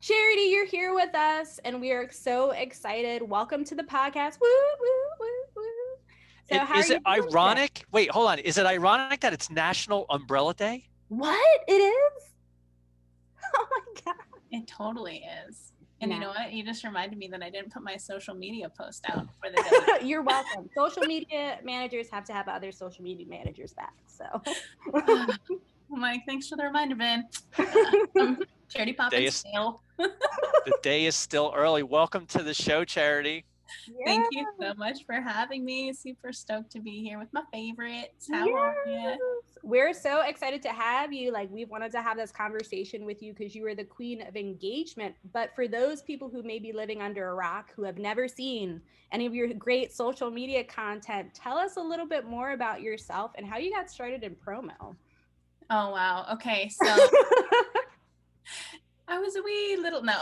Charity, you're here with us, and we are so excited. Welcome to the podcast. Woo, woo, woo, woo. So, how are Is you it doing today? ironic? Wait, hold on. Is it ironic that it's National Umbrella Day? What? It is? Oh my God. It totally is. And you know what? You just reminded me that I didn't put my social media post out for the day. You're welcome. Social media managers have to have other social media managers back. So, Mike, thanks for the reminder, Ben. Charity Poppins fail. The day is still early. Welcome to the show, Charity. Thank you so much for having me. Super stoked to be here with my favorites. How are you? We're so excited to have you. Like, we've wanted to have this conversation with you because you are the queen of engagement. But for those people who may be living under a rock, who have never seen any of your great social media content, tell us a little bit more about yourself and how you got started in promo. Oh, wow. Okay. So I was a wee little, no.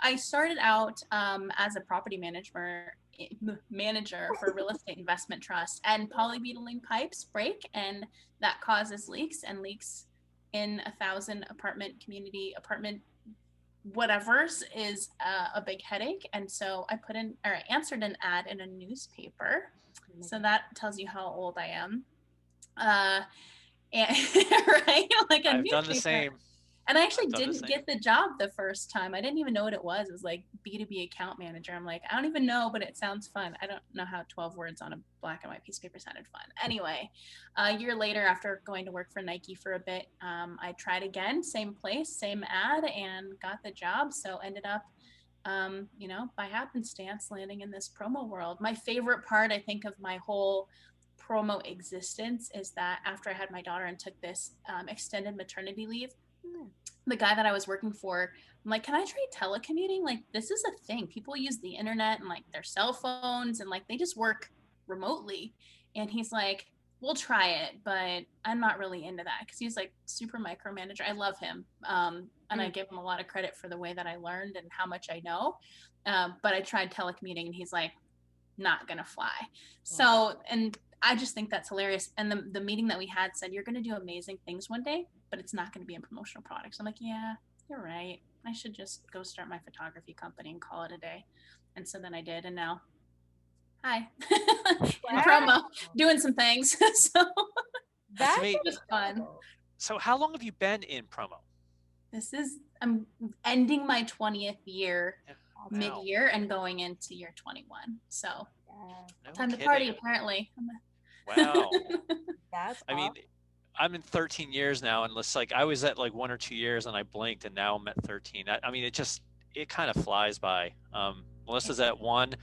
I started out as a property manager for real estate investment trust, and polybutylene pipes break, and that causes leaks, and leaks in 1,000 apartment whatever's is a big headache. And so I answered an ad in a newspaper. So that tells you how old I am. And right, like I've done the same. And I actually didn't get the job the first time. I didn't even know what it was. It was like B2B account manager. I'm like, I don't even know, but it sounds fun. I don't know how 12 words on a black and white piece of paper sounded fun. Anyway, a year later, after going to work for Nike for a bit, I tried again, same place, same ad, and got the job. So ended up, by happenstance, landing in this promo world. My favorite part, I think, of my whole promo existence is that after I had my daughter and took this extended maternity leave, the guy that I was working for, I'm like, can I try telecommuting? Like, this is a thing. People use the internet and like their cell phones and like they just work remotely. And he's like, we'll try it, but I'm not really into that, because he's like super micromanager. I love him. And I give him a lot of credit for the way that I learned and how much I know. But I tried telecommuting and he's like, not gonna fly. So, and I just think that's hilarious. And the meeting that we had said, you're going to do amazing things one day, but it's not going to be in promotional products. I'm like, yeah, you're right. I should just go start my photography company and call it a day. And so then I did. And now, hi, in promo, doing some things. So That's just fun. So how long have you been in promo? I'm ending my 20th year mid-year and going into year 21. So time to party, apparently. Wow. That's I mean, I'm in 13 years now, and it's like I was at like 1 or 2 years and I blinked, and now I'm at 13. I mean, it kind of flies by. Melissa's at 1,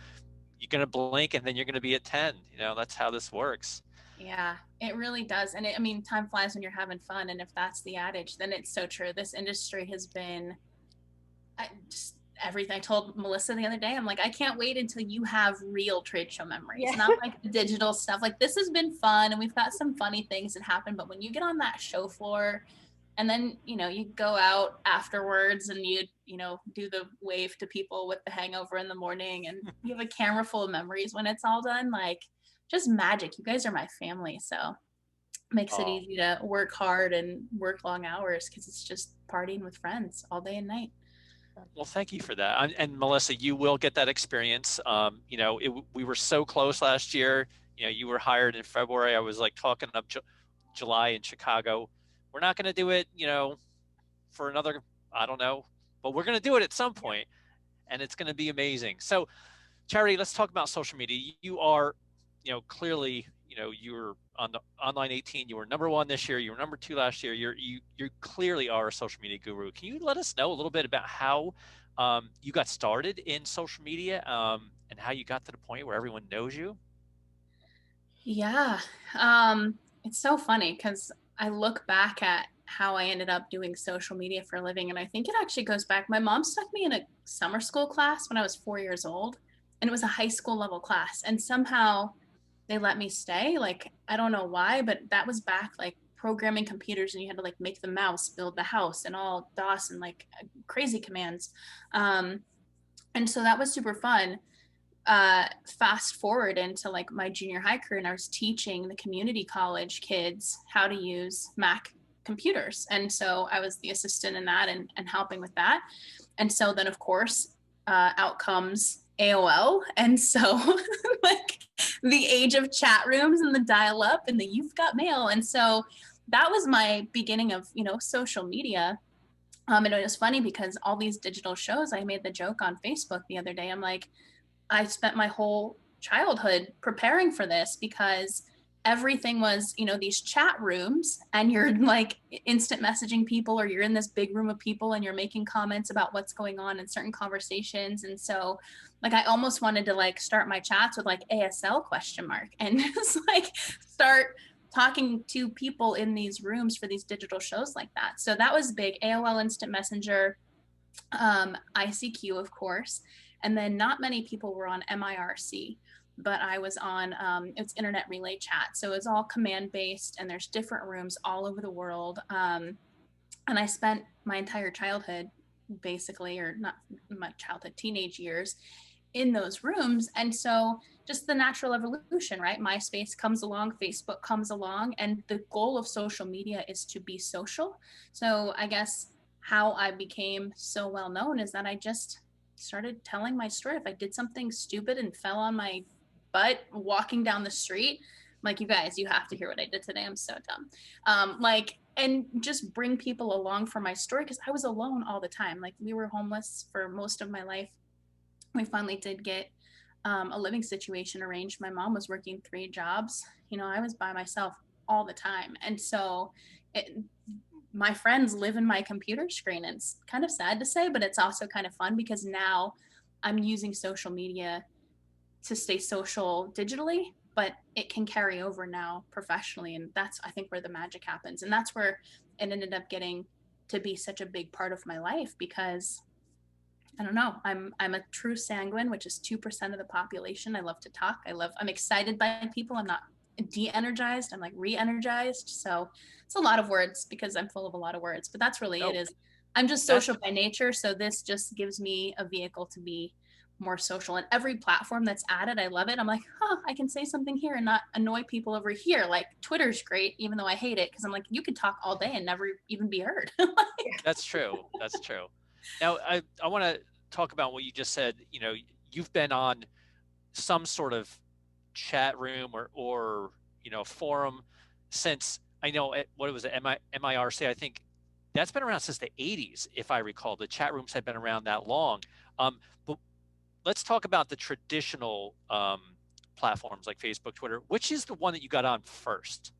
you're going to blink and then you're going to be at 10. That's how this works. Yeah, it really does. And time flies when you're having fun. And if that's the adage, then it's so true. This industry has been just everything. I told Melissa the other day, I'm like, I can't wait until you have real trade show memories, not like the digital stuff. Like, this has been fun and we've got some funny things that happen, but when you get on that show floor and then you go out afterwards and you do the wave to people with the hangover in the morning, and you have a camera full of memories when it's all done, like, just magic. You guys are my family, so makes it easy to work hard and work long hours, because it's just partying with friends all day and night. Well, thank you for that. And Melissa, you will get that experience. We were so close last year. You were hired in February. I was like talking up July in Chicago. We're not going to do it, for another, I don't know, but we're going to do it at some point, and it's going to be amazing. So, Charity, let's talk about social media. You are, clearly, you were on the Online 18. You were number 1 this year. You were number 2 last year. You clearly are a social media guru. Can you let us know a little bit about how you got started in social media, and how you got to the point where everyone knows you? Yeah, it's so funny because I look back at how I ended up doing social media for a living, and I think it actually goes back. My mom stuck me in a summer school class when I was 4 years old, and it was a high school level class, and somehow they let me stay. Like, I don't know why, but that was back like programming computers, and you had to like make the mouse build the house and all DOS and like crazy commands. And so that was super fun. Fast forward into like my junior high career, and I was teaching the community college kids how to use Mac computers. And so I was the assistant in that and helping with that. And so then of course, out comes AOL. And so like the age of chat rooms and the dial up and the you've got mail. And so that was my beginning of, social media. And it was funny because all these digital shows, I made the joke on Facebook the other day. I'm like, I spent my whole childhood preparing for this because everything was, these chat rooms and you're like instant messaging people, or you're in this big room of people and you're making comments about what's going on in certain conversations. And so like, I almost wanted to like start my chats with like ASL ? And just like start talking to people in these rooms for these digital shows like that. So that was big. AOL Instant Messenger, ICQ, of course. And then not many people were on MIRC, but I was on, it's internet relay chat. So it's all command based and there's different rooms all over the world. And I spent my entire childhood basically, or not my childhood, teenage years in those rooms. And so just the natural evolution, right? MySpace comes along, Facebook comes along, and the goal of social media is to be social. So I guess how I became so well known is that I just started telling my story. If I did something stupid and fell on my butt walking down the street, I'm like, you guys, you have to hear what I did today. I'm so dumb. And just bring people along for my story, because I was alone all the time. Like, we were homeless for most of my life. We finally did get a living situation arranged. My mom was working 3 jobs. I was by myself all the time. And so my friends live in my computer screen. And it's kind of sad to say, but it's also kind of fun because now I'm using social media to stay social digitally, but it can carry over now professionally. And that's, I think, where the magic happens. And that's where it ended up getting to be such a big part of my life, because I don't know, I'm a true sanguine, which is 2% of the population. I love to talk. I'm excited by people. I'm not de-energized. I'm like re-energized. So it's a lot of words because I'm full of a lot of words, but that's really it. Is I'm just social by nature. So this just gives me a vehicle to be more social, and every platform that's added, I love it. I'm like, I can say something here and not annoy people over here. Like, Twitter's great, even though I hate it, because I'm like, you could talk all day and never even be heard. That's true. That's true. Now, I want to talk about what you just said. You've been on some sort of chat room or forum since, I know, what was it, MIRC? I think that's been around since the 80s, if I recall. The chat rooms have been around that long. But let's talk about the traditional platforms like Facebook, Twitter. Which is the one that you got on first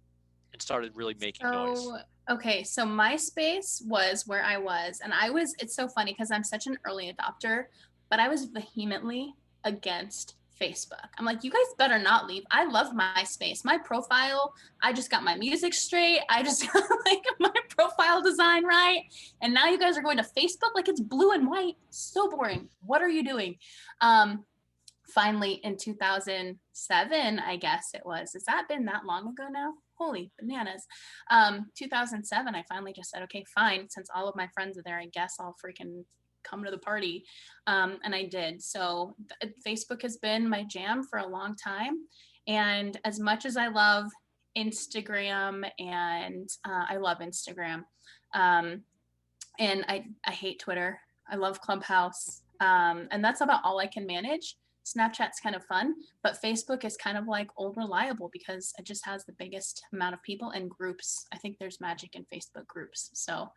and started really making noise? Okay, so MySpace was where I was, and it's so funny because I'm such an early adopter, but I was vehemently against Facebook. I'm like, you guys better not leave. I love MySpace. My profile, I just got my music straight. I just got like my profile design right. And now you guys are going to Facebook? Like, it's blue and white. So boring. What are you doing? Finally, in 2007, I guess it was. Has that been that long ago now? Holy bananas. 2007, I finally just said, okay, fine. Since all of my friends are there, I guess I'll freaking come to the party. And I did. So Facebook has been my jam for a long time. And as much as I love Instagram, and I love Instagram, and I hate Twitter. I love Clubhouse. And that's about all I can manage. Snapchat's kind of fun, but Facebook is kind of like old reliable because it just has the biggest amount of people and groups. I think there's magic in Facebook groups. So,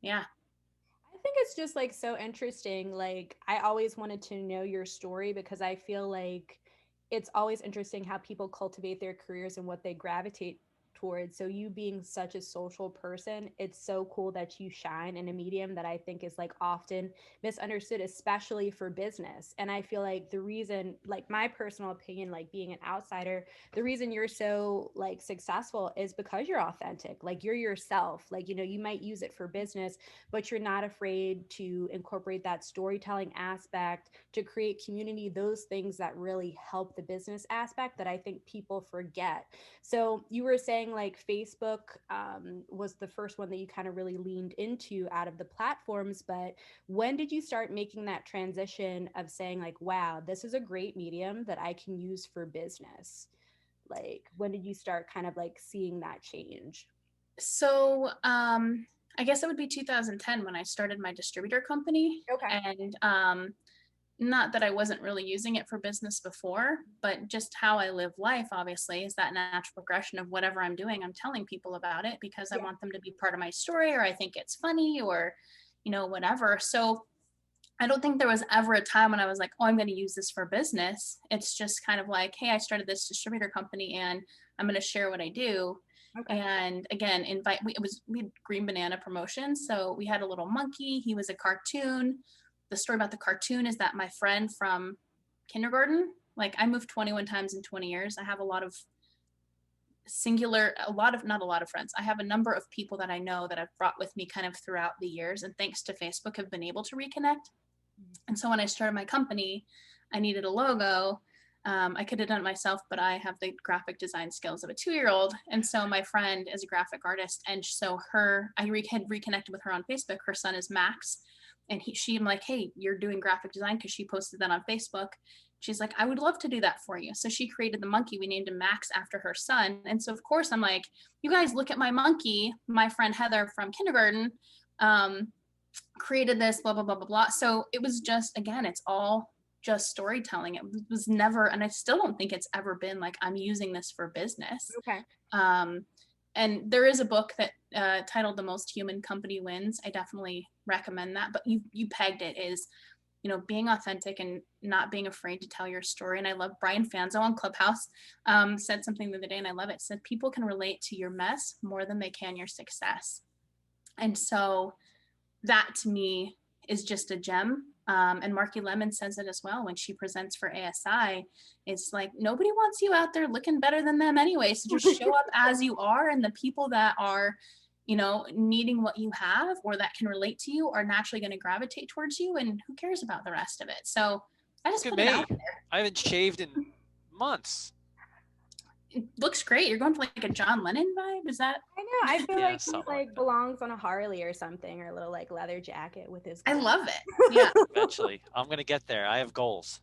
yeah. I think it's just like so interesting. Like, I always wanted to know your story because I feel like it's always interesting how people cultivate their careers and what they gravitate towards. So you being such a social person, it's so cool that you shine in a medium that I think is like often misunderstood, especially for business. And I feel like the reason, like my personal opinion, like being an outsider, the reason you're so like successful is because you're authentic. Like, you're yourself. Like, you might use it for business, but you're not afraid to incorporate that storytelling aspect to create community, those things that really help the business aspect that I think people forget. So you were saying like Facebook was the first one that you kind of really leaned into out of the platforms, but when did you start making that transition of saying like, wow, this is a great medium that I can use for business? Like, when did you start kind of like seeing that change? So I guess it would be 2010 when I started my distributor company. Okay. And not that I wasn't really using it for business before, but just how I live life, obviously, is that natural progression of whatever I'm doing. I'm telling people about it because I want them to be part of my story, or I think it's funny, or, whatever. So I don't think there was ever a time when I was like, oh, I'm going to use this for business. It's just kind of like, hey, I started this distributor company and I'm going to share what I do. Okay. And again, we had Green Banana Promotions. So we had a little monkey. He was a cartoon. The story about the cartoon is that my friend from kindergarten, like I moved 21 times in 20 years. I have not a lot of friends. I have a number of people that I know that I've brought with me kind of throughout the years. And thanks to Facebook, have been able to reconnect. And so when I started my company, I needed a logo. I could have done it myself, but I have the graphic design skills of a 2-year-old. And so my friend is a graphic artist. And so I had reconnected with her on Facebook. Her son is Max. And I'm like, hey, you're doing graphic design, because she posted that on Facebook. She's like, I would love to do that for you. So she created the monkey. We named him Max after her son. And so of course I'm like, you guys look at my monkey. My friend Heather from kindergarten created this, blah, blah, blah, blah, blah. So it was just, again, it's all just storytelling. It was never, and I still don't think it's ever been like, I'm using this for business. Okay. And there is a book that titled The Most Human Company Wins. I definitely recommend that. But you pegged it, is, being authentic and not being afraid to tell your story. And I love Brian Fanzo on Clubhouse said something the other day, and I love it. Said people can relate to your mess more than they can your success. And so that to me is just a gem. And Marky Lemon says it as well when she presents for ASI. It's like, nobody wants you out there looking better than them anyway. So just show up as you are, and the people that are, needing what you have or that can relate to you are naturally going to gravitate towards you, and who cares about the rest of it? So I just put it out there. I haven't shaved in months. It looks great. You're going for like a John Lennon vibe. Is that? I know. I feel like he like belongs on a Harley or something, or a little like leather jacket with his. I love it. Yeah. Eventually, I'm gonna get there. I have goals.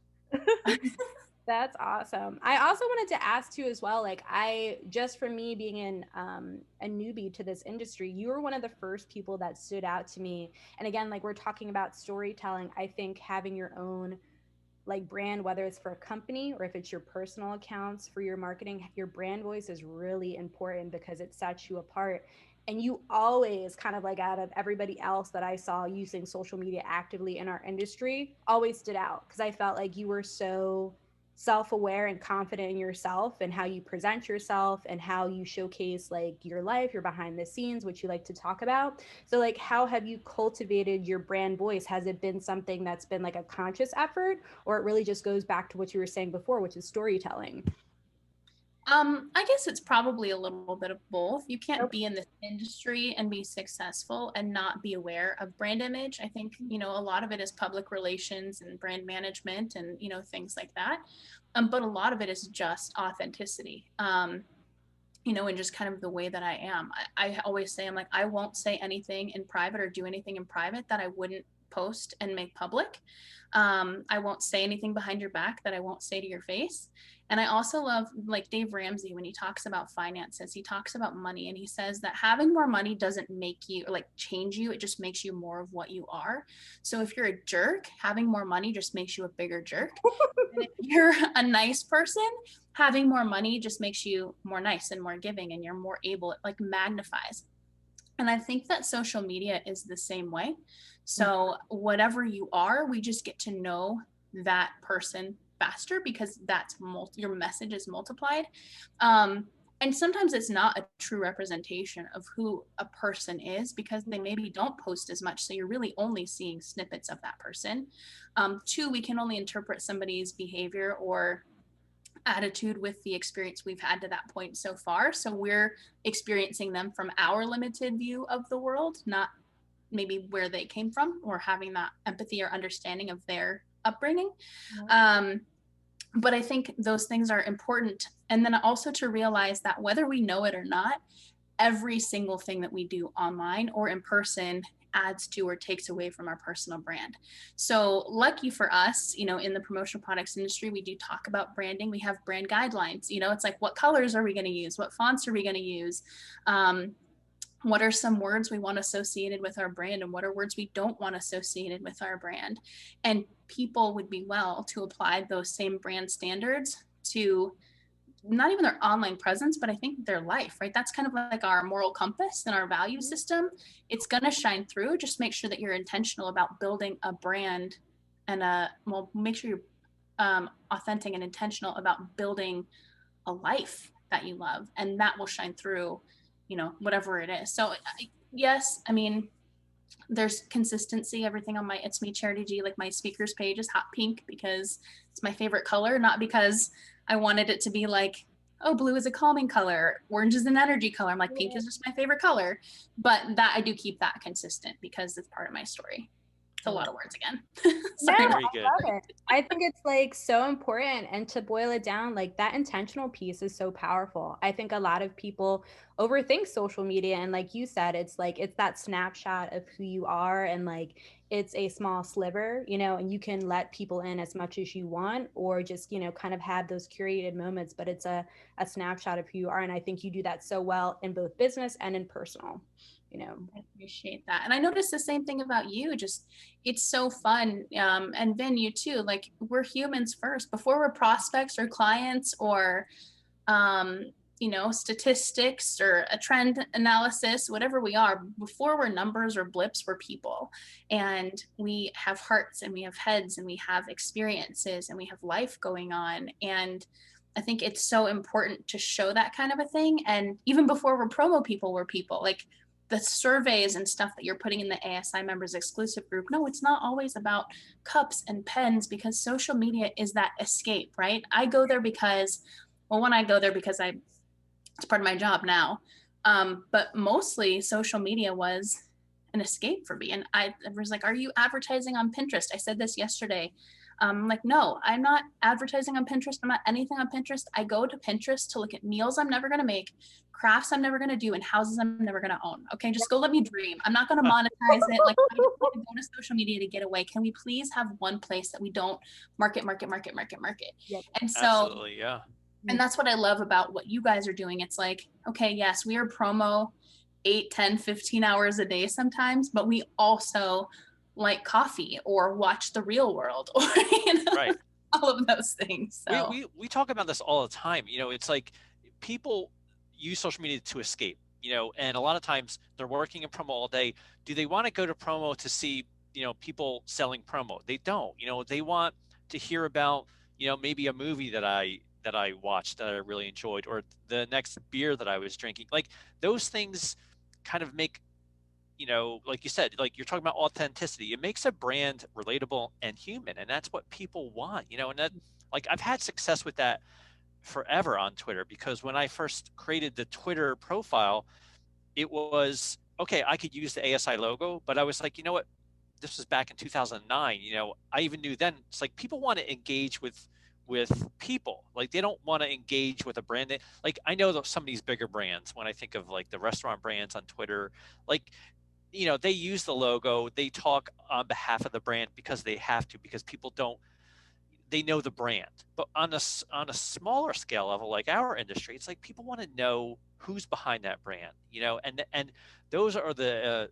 That's awesome. I also wanted to ask too as well, like just from me being a newbie to this industry, you were one of the first people that stood out to me. And again, like we're talking about storytelling, I think having your own like brand, whether it's for a company or if it's your personal accounts for your marketing, your brand voice is really important because it sets you apart. And you always kind of like out of everybody else that I saw using social media actively in our industry, always stood out because I felt like you were so self-aware and confident in yourself and how you present yourself and how you showcase like your life, your behind the scenes, which you like to talk about. So like, how have you cultivated your brand voice? Has it been something that's been like a conscious effort, or it really just goes back to what you were saying before, which is storytelling? I guess it's probably a little bit of both. You can't be in this industry and be successful and not be aware of brand image. I think, a lot of it is public relations and brand management and, things like that. But a lot of it is just authenticity, and just kind of the way that I am. I always say, I'm like, I won't say anything in private or do anything in private that I wouldn't post and make public. I won't say anything behind your back that I won't say to your face. And I also love like Dave Ramsey, when he talks about finances, he talks about money, and he says that having more money doesn't make you or like change you. It just makes you more of what you are. So if you're a jerk, having more money just makes you a bigger jerk. And if you're a nice person, having more money just makes you more nice and more giving, and you're more able, it like magnifies. And I think that social media is the same way. So whatever you are, we just get to know that person faster because that's your message is multiplied. And sometimes it's not a true representation of who a person is because they maybe don't post as much. So you're really only seeing snippets of that person. Two, we can only interpret somebody's behavior or attitude with the experience we've had to that point so far. So we're experiencing them from our limited view of the world, not maybe where they came from or having that empathy or understanding of their upbringing. But I think those things are important. And then also to realize that whether we know it or not, every single thing that we do online or in person adds to or takes away from our personal brand. So lucky for us, in the promotional products industry, we do talk about branding. We have brand guidelines, it's like, what colors are we going to use? What fonts are we going to use? what are some words we want associated with our brand, and what are words we don't want associated with our brand. And people would be well to apply those same brand standards to not even their online presence, but I think their life, right? That's kind of like our moral compass and our value system. It's going to shine through. Just make sure that you're intentional about building a brand, and make sure you're authentic and intentional about building a life that you love, and that will shine through, whatever it is. So yes, I mean, there's consistency. Everything on my It's Me Charity G, like my speakers page, is hot pink because it's my favorite color, not because I wanted it to be like, oh, blue is a calming color, orange is an energy color. I'm like, pink is just my favorite color. But that I do keep that consistent because it's part of my story. It's a lot of words again. Sorry. No, I love it. I think it's like so important, and to boil it down, like that intentional piece is so powerful. I think a lot of people overthink social media, and like you said, it's like it's that snapshot of who you are, and like it's a small sliver, and you can let people in as much as you want, or just kind of have those curated moments, but it's a snapshot of who you are. And I think you do that so well in both business and in personal. I appreciate that. And I noticed the same thing about you. Just, it's so fun. And Vin, you too, like we're humans first before we're prospects or clients or, statistics or a trend analysis, whatever we are. Before we're numbers or blips, we're people, and we have hearts and we have heads and we have experiences and we have life going on. And I think it's so important to show that kind of a thing. And even before we're promo people, we're people. Like the surveys and stuff that you're putting in the ASI members exclusive group. No, it's not always about cups and pens, because social media is that escape, right? I go there because, it's part of my job now. But mostly social media was an escape for me. And I was like, are you advertising on Pinterest? I said this yesterday. Like, no, I'm not advertising on Pinterest. I'm not anything on Pinterest. I go to Pinterest to look at meals I'm never going to make, crafts I'm never going to do, and houses I'm never going to own. Okay, just go let me dream. I'm not going to monetize it. Like, I just want to go to social media to get away. Can we please have one place that we don't market? Yep. And so, absolutely, yeah. And that's what I love about what you guys are doing. It's like, okay, yes, we are promo 8, 10, 15 hours a day sometimes, but we also like coffee or watch The Real World or right. all of those things. So we talk about this all the time. It's like people use social media to escape, and a lot of times they're working in promo all day. Do they want to go to promo to see, people selling promo? They don't. They want to hear about, maybe a movie that I watched that I really enjoyed, or the next beer that I was drinking. Like those things kind of make, like you said, like you're talking about authenticity. It makes a brand relatable and human, and that's what people want, and that, like, I've had success with that forever on Twitter, because when I first created the Twitter profile, it was, okay, I could use the ASI logo, but I was like, you know what? This was back in 2009. I even knew then, it's like people want to engage with people. Like they don't want to engage with a brand. Like I know that some of these bigger brands, when I think of like the restaurant brands on Twitter, like, they use the logo, they talk on behalf of the brand because they have to, because people don't, they know the brand. But on a smaller scale level, like our industry, it's like people want to know who's behind that brand, and those are the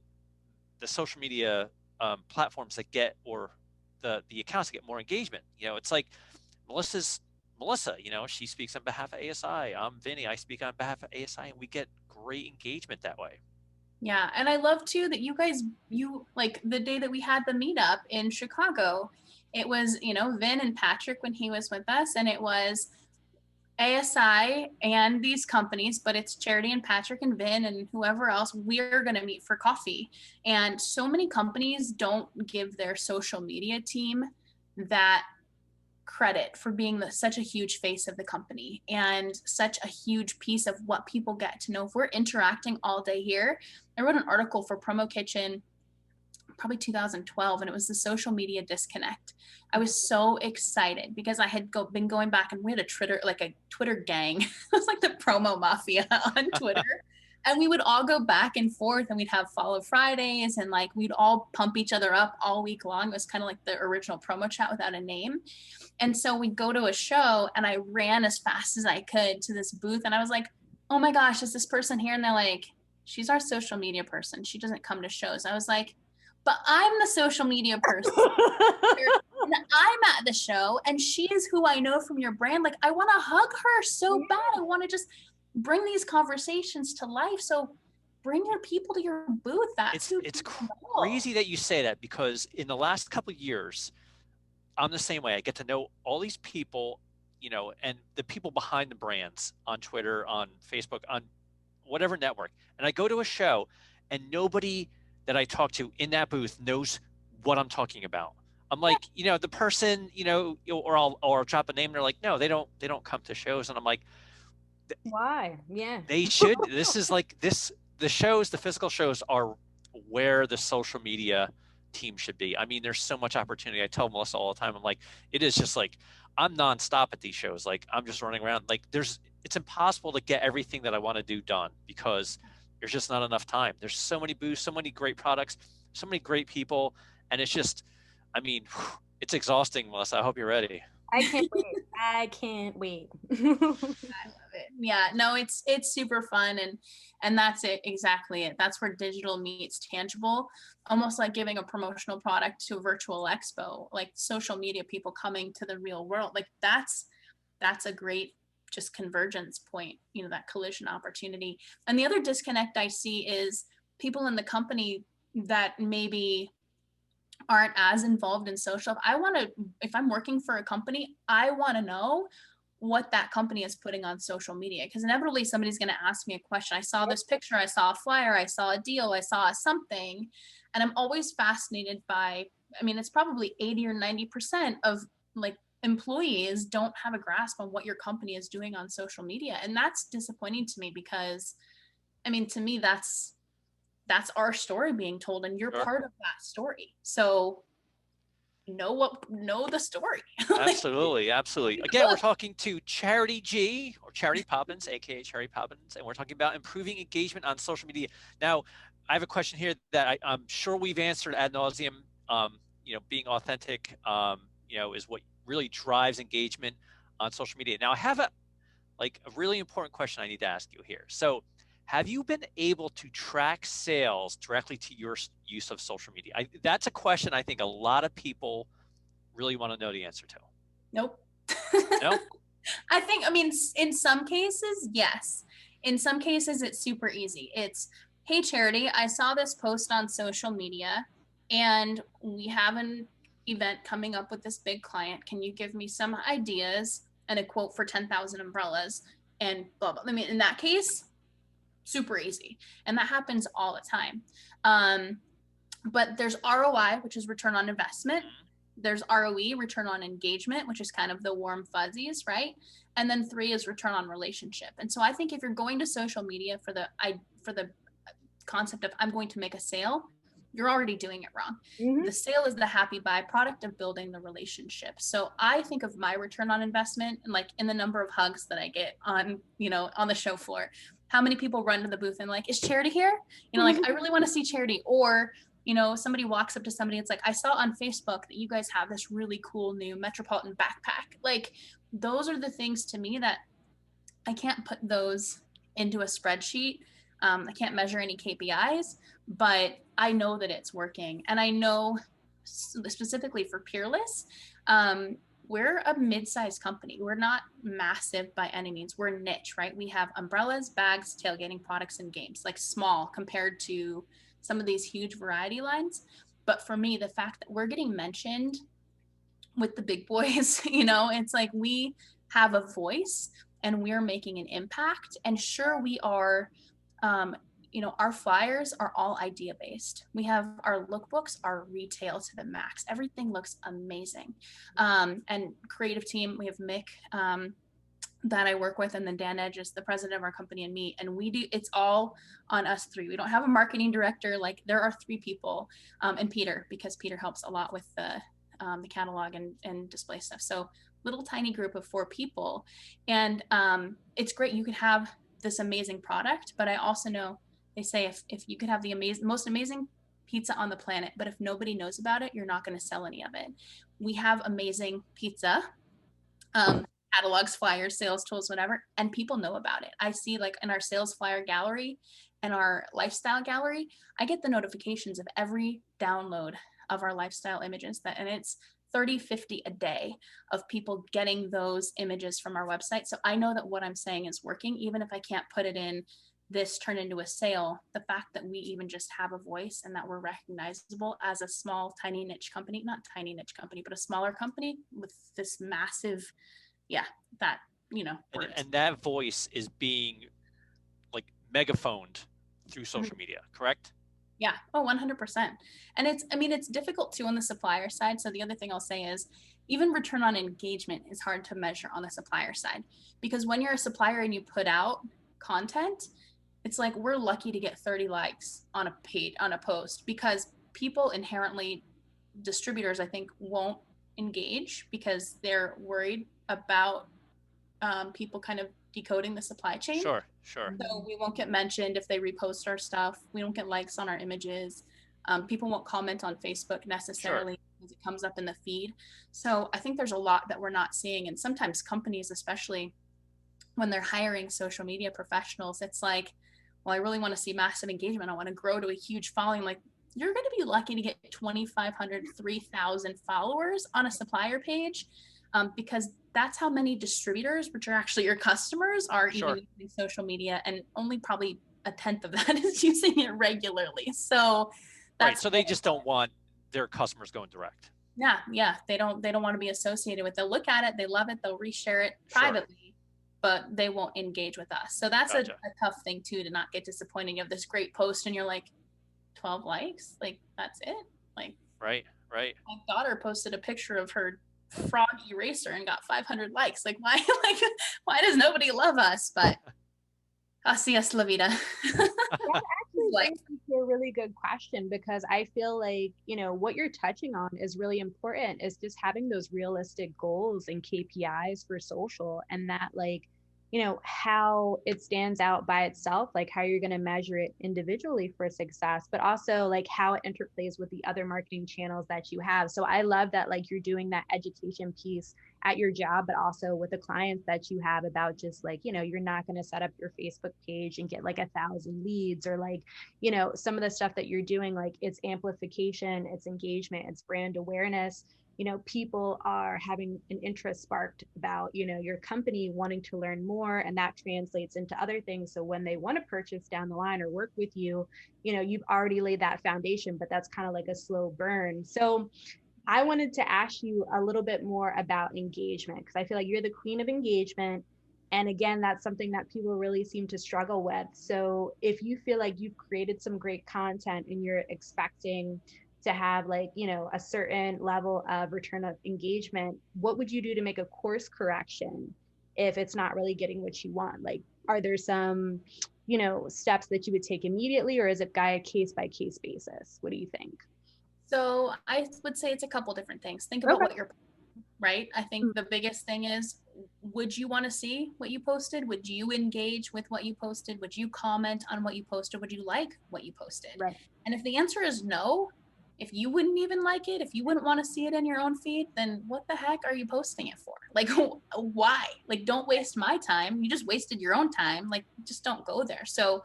social media platforms that get, or the accounts that get more engagement. It's like Melissa, she speaks on behalf of ASI. I'm Vinny, I speak on behalf of ASI, and we get great engagement that way. Yeah, and I love too that you like the day that we had the meetup in Chicago, it was, Vin and Patrick when he was with us, and it was ASI and these companies, but it's Charity and Patrick and Vin and whoever else, we're going to meet for coffee. And so many companies don't give their social media team that credit for being such a huge face of the company and such a huge piece of what people get to know. If we're interacting all day here, I wrote an article for Promo Kitchen probably 2012, and it was the social media disconnect. I was so excited because I had been going back, and we had a Twitter gang. It was like the promo mafia on Twitter. And we would all go back and forth, and we'd have Follow Fridays, and like we'd all pump each other up all week long. It was kind of like the original promo chat without a name. And so we'd go to a show, and I ran as fast as I could to this booth, and I was like, oh my gosh, is this person here? And they're like, she's our social media person. She doesn't come to shows. I was like, but I'm the social media person. And I'm at the show, and she is who I know from your brand. Like, I want to hug her so bad. I want to just bring these conversations to life. So bring your people to your booth. It's crazy that you say that, because in the last couple of years, I'm the same way. I get to know all these people, you know, and the people behind the brands on Twitter, on Facebook, on whatever network. And I go to a show, and nobody that I talk to in that booth knows what I'm talking about. I'm like, you know, the person, you know, or I'll drop a name, and they're like, no, they don't come to shows. And I'm like, why? Yeah. They should. This is like this. The shows, the physical shows, are where the social media team should be. I mean, there's so much opportunity. I tell Melissa all the time. I'm like, it is just like I'm nonstop at these shows. Like I'm just running around. Like it's impossible to get everything that I want to do done because there's just not enough time. There's so many booths, so many great products, so many great people, and it's just, I mean, it's exhausting, Melissa. I hope you're ready. I can't wait. I can't wait. I love it. Yeah, no, it's super fun, and that's it, exactly it. That's where digital meets tangible, almost like giving a promotional product to a virtual expo, like social media people coming to the real world. Like that's a great just convergence point, you know, that collision opportunity. And the other disconnect I see is people in the company that maybe aren't as involved in social. If I'm working for a company, I want to know what that company is putting on social media, because inevitably somebody's going to ask me a question. I saw this picture, I saw a flyer, I saw a deal, I saw something, and I'm always fascinated by, I mean, it's probably 80 or 90% of like employees don't have a grasp on what your company is doing on social media. And that's disappointing to me, because I mean, to me, that's our story being told, and you're part of that story. So know the story. Absolutely. Again, we're talking to Charity G, or Charity Poppins, aka Charity Poppins, and we're talking about improving engagement on social media. Now, I have a question here that I'm sure we've answered ad nauseum. You know, being authentic, you know, is what really drives engagement on social media. Now, I have a really important question I need to ask you here. So, have you been able to track sales directly to your use of social media? That's a question I think a lot of people really want to know the answer to. Nope. No? I mean, in some cases, yes. In some cases, it's super easy. It's, hey, Charity, I saw this post on social media, and we have an event coming up with this big client. Can you give me some ideas and a quote for 10,000 umbrellas? And blah, blah. I mean, in that case, super easy. And that happens all the time. But there's ROI, which is return on investment. There's ROE, return on engagement, which is kind of the warm fuzzies, right? And then 3 is return on relationship. And so I think if you're going to social media for the concept of I'm going to make a sale, you're already doing it wrong. Mm-hmm. The sale is the happy byproduct of building the relationship. So I think of my return on investment and like in the number of hugs that I get on, you know, on the show floor. How many people run to the booth and like, is Charity here? You know, like, I really want to see Charity. Or, you know, somebody walks up to somebody, it's like, I saw on Facebook that you guys have this really cool new Metropolitan backpack. Like, those are the things to me that I can't put those into a spreadsheet. I can't measure any KPIs, but I know that it's working. And I know specifically for Peerless, we're a mid-sized company. We're not massive by any means. We're niche, right? We have umbrellas, bags, tailgating products, and games, like small compared to some of these huge variety lines. But for me, the fact that we're getting mentioned with the big boys, you know, it's like we have a voice and we're making an impact. And sure, we are, you know, our flyers are all idea based. We have our lookbooks are retail to the max. Everything looks amazing. And creative team, we have Mick that I work with, and then Dan Edge is the president of our company, and me. And we do, it's all on us 3. We don't have a marketing director. Like, there are 3 people, and Peter, because Peter helps a lot with the catalog and display stuff. So little tiny group of 4 people. And it's great. You could have this amazing product, but I also know they say if you could have the most amazing pizza on the planet, but if nobody knows about it, you're not going to sell any of it. We have amazing pizza, catalogs, flyers, sales tools, whatever, and people know about it. I see, like, in our sales flyer gallery, and our lifestyle gallery, I get the notifications of every download of our lifestyle images, and it's 30, 50 a day of people getting those images from our website. So I know that what I'm saying is working, even if I can't put it in this turn into a sale. The fact that we even just have a voice and that we're recognizable as a small, tiny niche company, not tiny niche company, but a smaller company with this massive, that, and that voice is being like megaphoned through social media, correct? Yeah. Oh, 100%. And it's difficult too on the supplier side. So the other thing I'll say is even return on engagement is hard to measure on the supplier side, because when you're a supplier and you put out content, it's like, we're lucky to get 30 likes on a post, because people inherently, distributors, I think, won't engage because they're worried about people kind of decoding the supply chain. Sure. So we won't get mentioned if they repost our stuff. We don't get likes on our images. People won't comment on Facebook necessarily because it comes up in the feed. So I think there's a lot that we're not seeing. And sometimes companies, especially when they're hiring social media professionals, it's like, well, I really want to see massive engagement. I want to grow to a huge following. Like, you're going to be lucky to get 2,500, 3,000 followers on a supplier page, because that's how many distributors, which are actually your customers, are even using social media, and only probably a tenth of that is using it regularly. So that's so they just don't want their customers going direct. Yeah. They don't want to be associated with it. They'll look at it, they love it, they'll reshare it privately, but they won't engage with us. So that's a tough thing too, to not get disappointed. You have this great post and you're like, 12 likes? Like, that's it? Like, right. My daughter posted a picture of her frog eraser and got 500 likes. Like, why does nobody love us? But así es la vida. That actually brings me to a really good question, because I feel like, what you're touching on is really important, is just having those realistic goals and KPIs for social, and that, like, how it stands out by itself, like how you're going to measure it individually for success, but also like how it interplays with the other marketing channels that you have. So I love that, like, you're doing that education piece at your job, but also with the clients that you have, about just like, you're not going to set up your Facebook page and get like 1,000 leads, or like, some of the stuff that you're doing, like it's amplification, it's engagement, it's brand awareness. People are having an interest sparked about, your company, wanting to learn more, and that translates into other things. So when they want to purchase down the line or work with you, you've already laid that foundation, but that's kind of like a slow burn. So I wanted to ask you a little bit more about engagement, because I feel like you're the queen of engagement. And again, that's something that people really seem to struggle with. So if you feel like you've created some great content and you're expecting to have, like, a certain level of return of engagement, what would you do to make a course correction if it's not really getting what you want? Like, are there some, steps that you would take immediately, or is it by a case basis? What do you think? So I would say it's a couple different things. Think about what you're, right? I think the biggest thing is, would you want to see what you posted? Would you engage with what you posted? Would you comment on what you posted? Would you like what you posted? Right. And if the answer is no, if you wouldn't even like it, if you wouldn't want to see it in your own feed, then what the heck are you posting it for? Like, why? Like, don't waste my time. You just wasted your own time. Like, just don't go there. So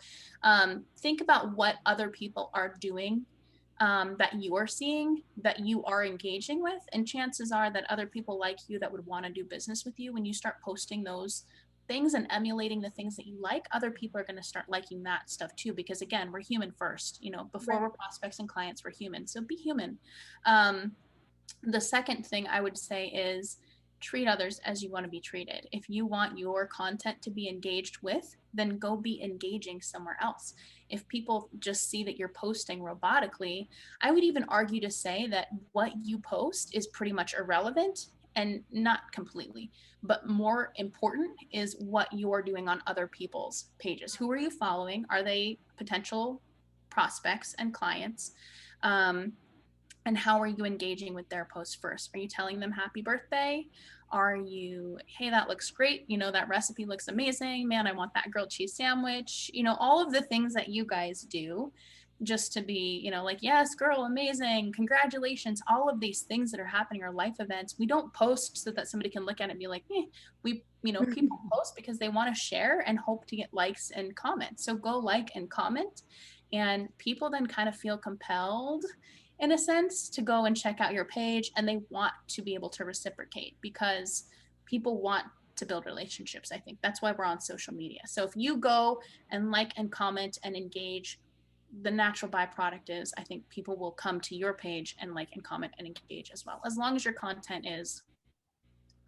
think about what other people are doing, that you are seeing, that you are engaging with, and chances are that other people like you that would want to do business with you, when you start posting those things and emulating the things that you like, other people are going to start liking that stuff too, because again, we're human first. Before we're prospects and clients, we're human. So be human. The second thing I would say is, treat others as you want to be treated. If you want your content to be engaged with, then go be engaging somewhere else. If people just see that you're posting robotically, I would even argue to say that what you post is pretty much irrelevant, and not completely, but more important is what you're doing on other people's pages. Who are you following? Are they potential prospects and clients? And how are you engaging with their posts first? Are you telling them happy birthday? Are you, hey, that looks great. That recipe looks amazing. Man, I want that grilled cheese sandwich. All of the things that you guys do. just to be, you know, like, yes, girl, amazing, congratulations, all of these things that are happening are life events. We don't post so that somebody can look at it and be like, we, you know, people post because they want to share and hope to get likes and comments. So go like and comment, and people then kind of feel compelled in a sense to go and check out your page, and they want to be able to reciprocate because people want to build relationships. I think that's why we're on social media. So if you go and like and comment and engage, the natural byproduct is I think people will come to your page and like and comment and engage as well, as long as your content is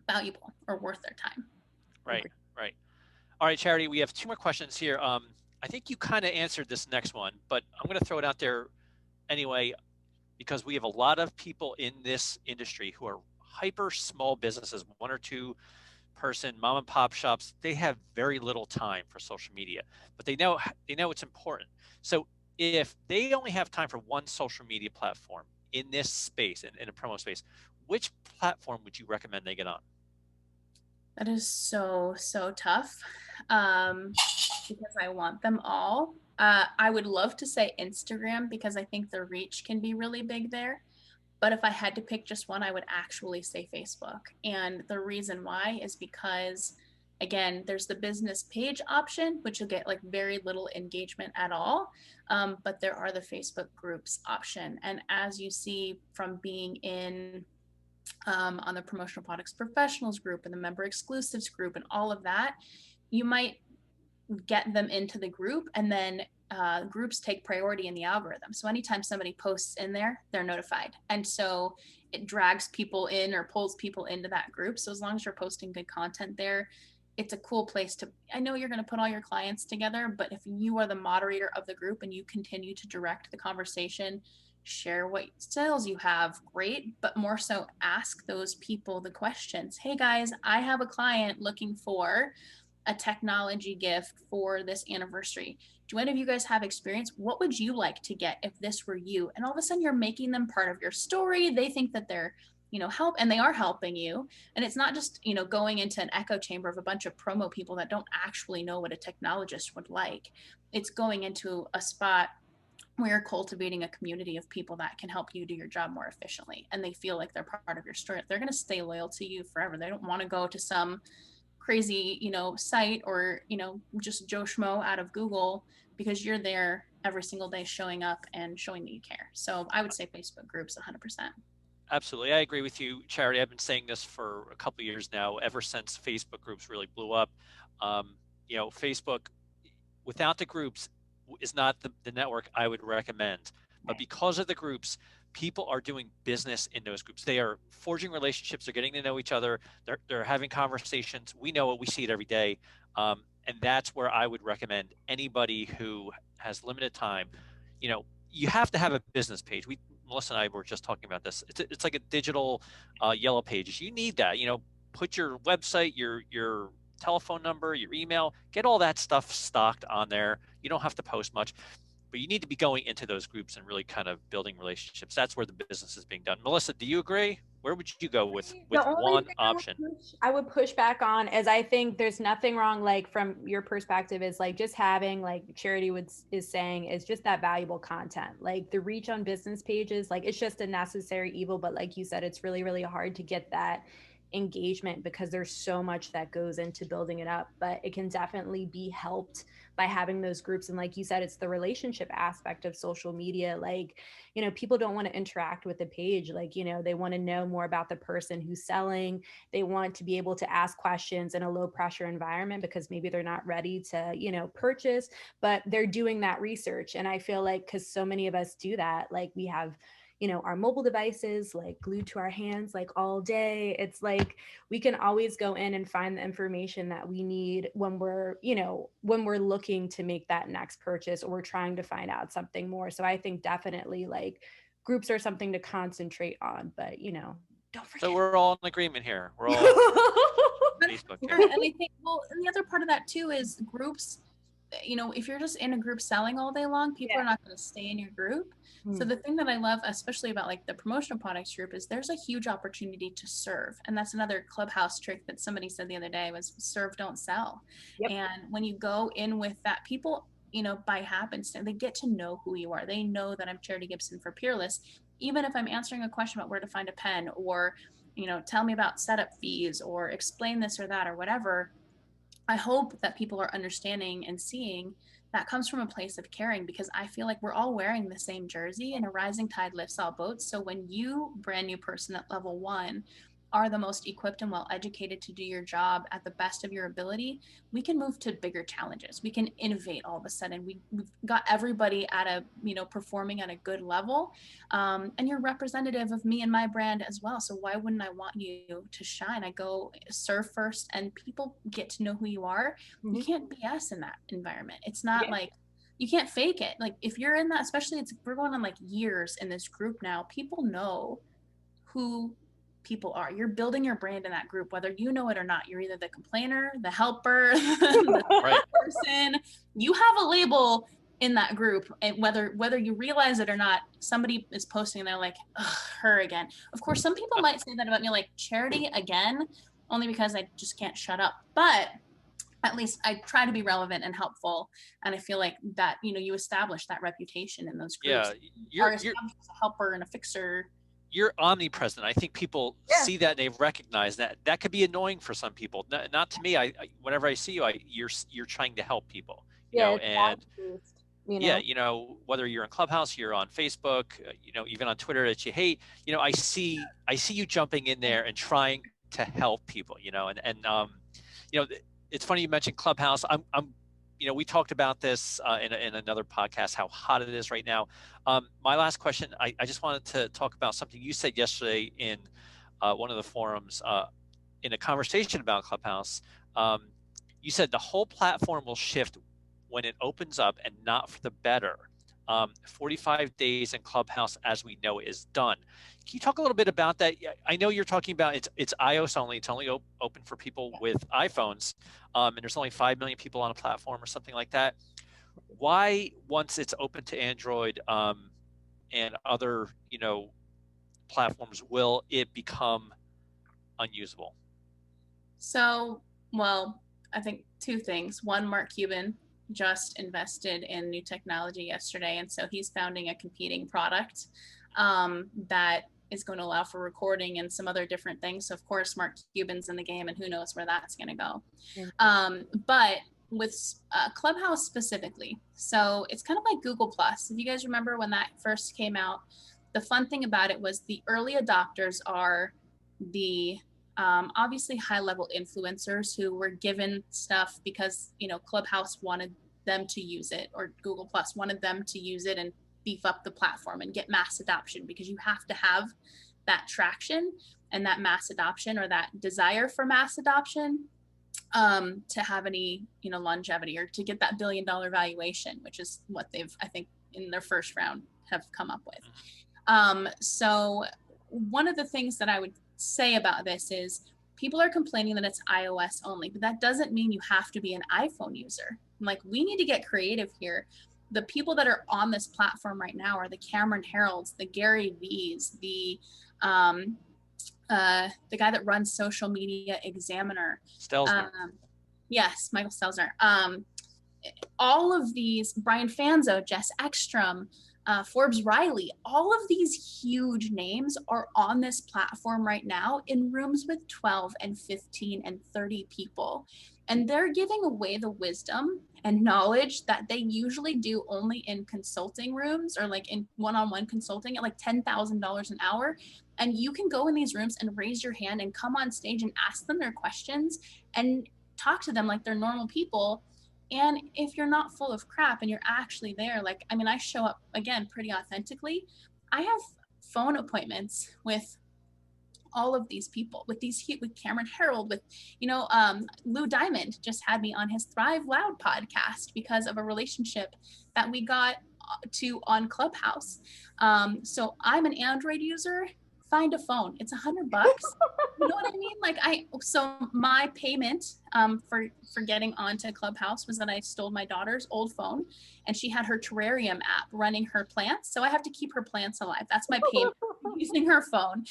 valuable or worth their time. Right, right. All right, Charity, we have two more questions here. I think you kind of answered this next one, but I'm going to throw it out there anyway, because we have a lot of people in this industry who are hyper small businesses, 1 or 2 person mom and pop shops. They have very little time for social media, but they know it's important. So if they only have time for one social media platform in this space, in a promo space, which platform would you recommend they get on? That is so tough, because I want them all. I would love to say Instagram because I think the reach can be really big there. But if I had to pick just one, I would actually say Facebook. And the reason why is because, again, there's the business page option, which you'll get like very little engagement at all. But there are the Facebook groups option. And as you see from being in on the promotional products professionals group and the member exclusives group and all of that, you might get them into the group, and then groups take priority in the algorithm. So anytime somebody posts in there, they're notified. And so it drags people in or pulls people into that group. So as long as you're posting good content there, it's a cool place to, I know you're going to put all your clients together, but if you are the moderator of the group and you continue to direct the conversation, share what sales you have, great, but more so ask those people the questions. Hey guys, I have a client looking for a technology gift for this anniversary. Do any of you guys have experience? What would you like to get if this were you? And all of a sudden you're making them part of your story. They think that they're, you know, help, and they are helping you. And it's not just, you know, going into an echo chamber of a bunch of promo people that don't actually know what a technologist would like. It's going into a spot where you're cultivating a community of people that can help you do your job more efficiently. And they feel like they're part of your story. They're going to stay loyal to you forever. They don't want to go to some crazy, you know, site or, you know, just Joe Schmo out of Google, because you're there every single day showing up and showing that you care. So I would say Facebook groups 100%. Absolutely. I agree with you, Charity. I've been saying this for a couple of years now, ever since Facebook groups really blew up. You know, Facebook without the groups is not the network I would recommend. But because of the groups, people are doing business in those groups. They are forging relationships. They're getting to know each other. They're having conversations. We know it. We see it every day. And that's where I would recommend anybody who has limited time. You know, you have to have a business page. Melissa and I were just talking about this. It's like a digital yellow pages. You need that. You know, put your website, your telephone number, your email, get all that stuff stocked on there. You don't have to post much, but you need to be going into those groups and really kind of building relationships. That's where the business is being done. Melissa, do you agree? Where would you go with one option? I would push back on is I think there's nothing wrong, like from your perspective, is like just having, like Charity is saying, is just that valuable content. Like the reach on business pages, like it's just a necessary evil, but like you said, it's really, really hard to get that engagement because there's so much that goes into building it up. But it can definitely be helped by having those groups. And like you said, it's the relationship aspect of social media. Like, you know, people don't want to interact with the page. Like, you know, they want to know more about the person who's selling. They want to be able to ask questions in a low pressure environment because maybe they're not ready to, you know, purchase, but they're doing that research. And I feel like, because so many of us do that, like we have, you know, our mobile devices like glued to our hands like all day. It's like we can always go in and find the information that we need when we're, you know, when we're looking to make that next purchase or we're trying to find out something more. So I think definitely like groups are something to concentrate on, but you know, don't forget. So we're all in agreement here. We're all Facebook here. And I think, well, and the other part of that too is groups. You know, if you're just in a group selling all day long, people are not going to stay in your group. So the thing that I love, especially about like the promotional products group, is there's a huge opportunity to serve. And that's another Clubhouse trick that somebody said the other day was serve, don't sell. And when you go in with that, people by happenstance. They get to know who you are. They know that I'm Charity Gibson for Peerless. Even if I'm answering a question about where to find a pen, or, tell me about setup fees, or explain this or that or whatever, I hope that people are understanding and seeing that comes from a place of caring, because I feel like we're all wearing the same jersey and a rising tide lifts all boats. So when you, brand new person at level 1, are the most equipped and well educated to do your job at the best of your ability, we can move to bigger challenges. We can innovate all of a sudden. We've got everybody at a, performing at a good level. And you're representative of me and my brand as well. So why wouldn't I want you to shine? I go serve first and people get to know who you are. Mm-hmm. You can't BS in that environment. It's not like, you can't fake it. Like if you're in that, especially we're going on like years in this group now, people know who people are. You're building your brand in that group, whether you know it or not. You're either the complainer, the helper, the person. You have a label in that group, and whether you realize it or not, somebody is posting and they're like, her again. Of course, some people might say that about me, like, Charity again, only because I just can't shut up. But at least I try to be relevant and helpful. And I feel like that, you establish that reputation in those groups. Yeah, you're as a helper and a fixer. You're omnipresent. I think people see that and they recognize that. That could be annoying for some people. Not to me. I whenever I see you, you're trying to help people. You know, and whether you're in Clubhouse, you're on Facebook, even on Twitter that you hate. I see you jumping in there and trying to help people. It's funny you mentioned Clubhouse. We talked about this in another podcast, how hot it is right now. My last question, I just wanted to talk about something you said yesterday in one of the forums in a conversation about Clubhouse. You said the whole platform will shift when it opens up, and not for the better. 45 days in Clubhouse as we know it is done. Can you talk a little bit about that? I know you're talking about it's iOS only. It's only open for people with iPhones, and there's only 5 million people on a platform or something like that. Why, once it's open to Android and other platforms, will it become unusable? So, well, I think two things. One, Mark Cuban just invested in new technology yesterday, and so he's founding a competing product that is going to allow for recording and some other different things. So of course Mark Cuban's in the game, and who knows where that's going to go. But with Clubhouse specifically, so it's kind of like Google Plus. If you guys remember when that first came out, the fun thing about it was the early adopters are the obviously high-level influencers who were given stuff because Clubhouse wanted them to use it, or Google Plus wanted them to use it and beef up the platform and get mass adoption, because you have to have that traction and that mass adoption, or that desire for mass adoption, to have any longevity, or to get that $1 billion valuation, which is what they've, I think, in their first round have come up with. So one of the things that I would say about this is people are complaining that it's iOS only, but that doesn't mean you have to be an iPhone user. Like, we need to get creative here. The people that are on this platform right now are the Cameron Heralds, the Gary V's, the guy that runs Social Media Examiner. Stelzner. Yes, Michael Stelzner. All of these, Brian Fanzo, Jess Ekstrom, Forbes Riley, all of these huge names are on this platform right now in rooms with 12 and 15 and 30 people. And they're giving away the wisdom and knowledge that they usually do only in consulting rooms, or like in one-on-one consulting at like $10,000 an hour. And you can go in these rooms and raise your hand and come on stage and ask them their questions and talk to them like they're normal people. And if you're not full of crap and you're actually there, like, I mean, I show up, again, pretty authentically. I have phone appointments with all of these people, with Cameron Herold, with, Lou Diamond just had me on his Thrive Loud podcast because of a relationship that we got to on Clubhouse. So I'm an Android user. Find a phone. It's $100. You know what I mean? Like, so my payment for getting onto Clubhouse was that I stole my daughter's old phone, and she had her terrarium app running her plants. So I have to keep her plants alive. That's my payment using her phone.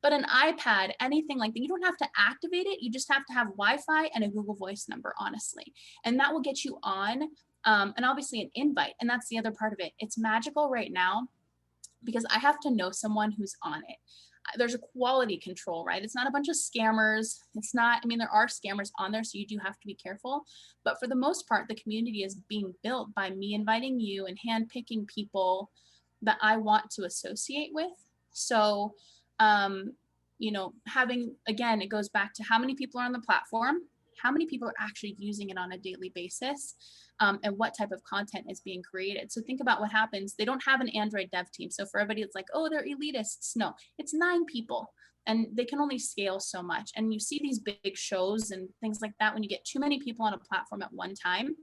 But an iPad, anything like that, you don't have to activate it. You just have to have Wi-Fi and a Google Voice number, honestly. And that will get you on and obviously an invite. And that's the other part of it. It's magical right now because I have to know someone who's on it. There's a quality control, right? It's not a bunch of scammers. It's not, I mean, there are scammers on there, so you do have to be careful. But for the most part, the community is being built by me inviting you and handpicking people that I want to associate with. So, you know, having, again, it goes back to how many people are on the platform, how many people are actually using it on a daily basis, and what type of content is being created. So think about what happens. They don't have an Android dev team. So for everybody, it's like, oh, they're elitists. No, it's 9 people and they can only scale so much. And you see these big shows and things like that. When you get too many people on a platform at one time,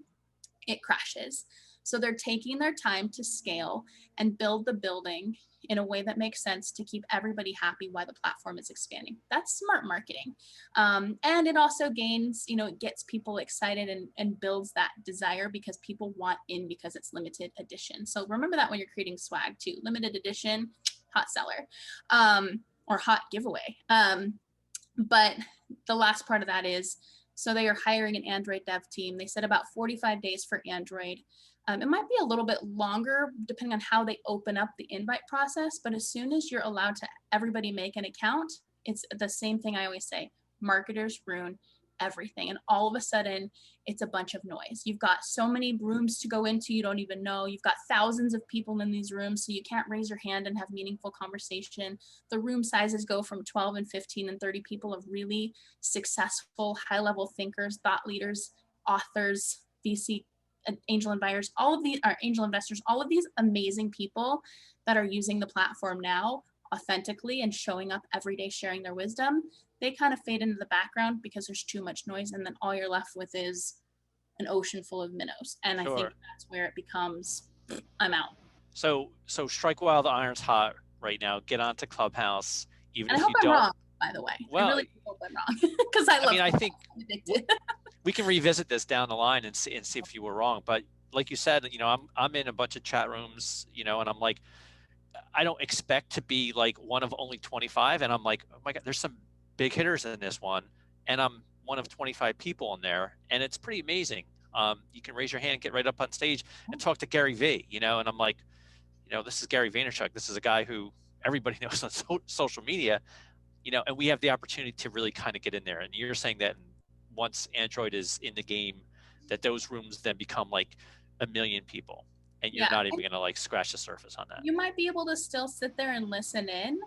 it crashes. So they're taking their time to scale and build the building in a way that makes sense to keep everybody happy while the platform is expanding. That's smart marketing. And it also gains, you know, it gets people excited and builds that desire because people want in because it's limited edition. So remember that when you're creating swag too. Limited edition, hot seller, or hot giveaway. But the last part of that is, so they are hiring an Android dev team. They said about 45 days for Android. It might be a little bit longer depending on how they open up the invite process, but as soon as you're allowed to everybody make an account, it's the same thing I always say, marketers ruin everything. And all of a sudden it's a bunch of noise. You've got so many rooms to go into, you don't even know. You've got thousands of people in these rooms, so you can't raise your hand and have meaningful conversation. The room sizes go from 12 and 15 and 30 people of really successful, high-level thinkers, thought leaders, authors, VC, angel investors, all of these amazing people that are using the platform now authentically and showing up every day sharing their wisdom. They kind of fade into the background because there's too much noise, and then all you're left with is an ocean full of minnows. And sure. I think that's where it becomes, I'm out. So strike while the iron's hot right now. Get onto Clubhouse, even and if I hope you I'm don't. Wrong, by the way, well, I really hope I'm wrong because I mean, I think we can revisit this down the line and see if you were wrong. But like you said, you know, I'm in a bunch of chat rooms, you know, and I'm like, I don't expect to be like one of only 25, and I'm like, oh my God, there's some big hitters in this one, and I'm one of 25 people in there, and it's pretty amazing. You can raise your hand, get right up on stage, and talk to Gary V. You know, and I'm like, you know, this is Gary Vaynerchuk. This is a guy who everybody knows on social media, you know, and we have the opportunity to really kind of get in there. And you're saying that once Android is in the game, that those rooms then become like 1 million people, and you're not even going to like scratch the surface on that. You might be able to still sit there and listen in.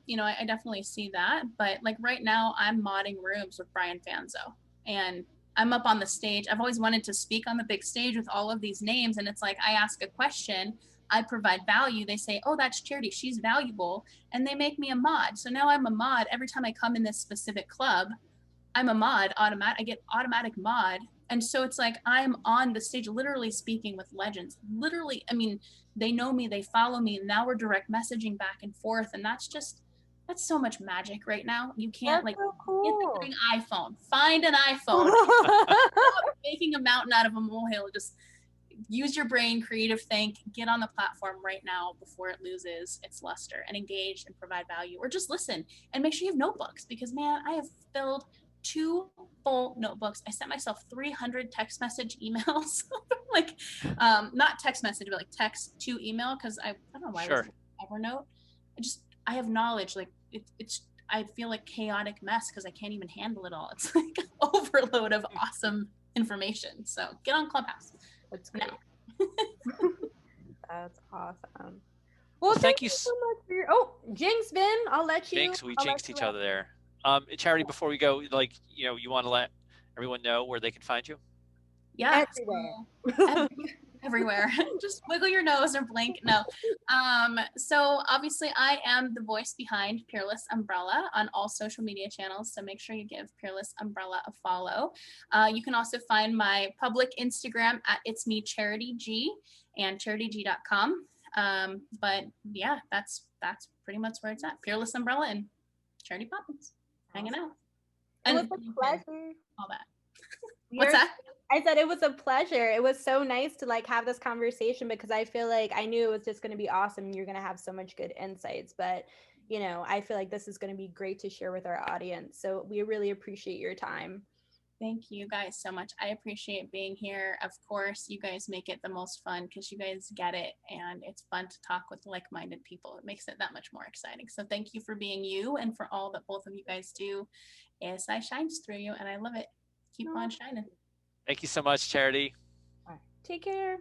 You know, I definitely see that, but like right now I'm modding rooms with Brian Fanzo, and I'm up on the stage. I've always wanted to speak on the big stage with all of these names, and it's like I ask a question, I provide value, they say, oh, that's Charity, she's valuable, and they make me a mod. So now I'm a mod. Every time I come in this specific club, I'm a mod, I get automatic mod. And so it's like I'm on the stage literally speaking with legends. Literally, I mean, they know me, they follow me, and now we're direct messaging back and forth. And that's so much magic right now. You can't that's so cool. Get the iPhone. Find an iPhone. Stop making a mountain out of a molehill. Just use your brain, creative think, get on the platform right now before it loses its luster, and engage and provide value, or just listen and make sure you have notebooks, because man, I have filled 2 full notebooks. I sent myself 300 text message emails, like not text message, but like text to email, because I don't know why. Sure. I was Evernote. I have knowledge, like I feel like chaotic mess because I can't even handle it all. It's like an overload of awesome information. So get on Clubhouse. That's great. That's awesome. Well, thank you so much for your. Oh, Jinx, Vin, I'll let you. Jinx, we jinxed each other there. Charity, before we go, like, you know, you want to let everyone know where they can find you? Yeah. Everywhere. Just wiggle your nose or blink. No. So obviously I am the voice behind Peerless Umbrella on all social media channels. So make sure you give Peerless Umbrella a follow. You can also find my public Instagram at It's Me Charity G and charityg.com. But yeah, that's pretty much where it's at. Peerless Umbrella and Charity Poppins. Hanging out. And it was a pleasure. All that. What's that? I said it was a pleasure. It was so nice to like have this conversation, because I feel like I knew it was just going to be awesome. You're going to have so much good insights, but you know, I feel like this is going to be great to share with our audience. So we really appreciate your time. Thank you guys so much. I appreciate being here. Of course, you guys make it the most fun because you guys get it, and it's fun to talk with like-minded people. It makes it that much more exciting. So thank you for being you and for all that both of you guys do. ASI shines through you, and I love it. Keep on shining. Thank you so much, Charity. Take care.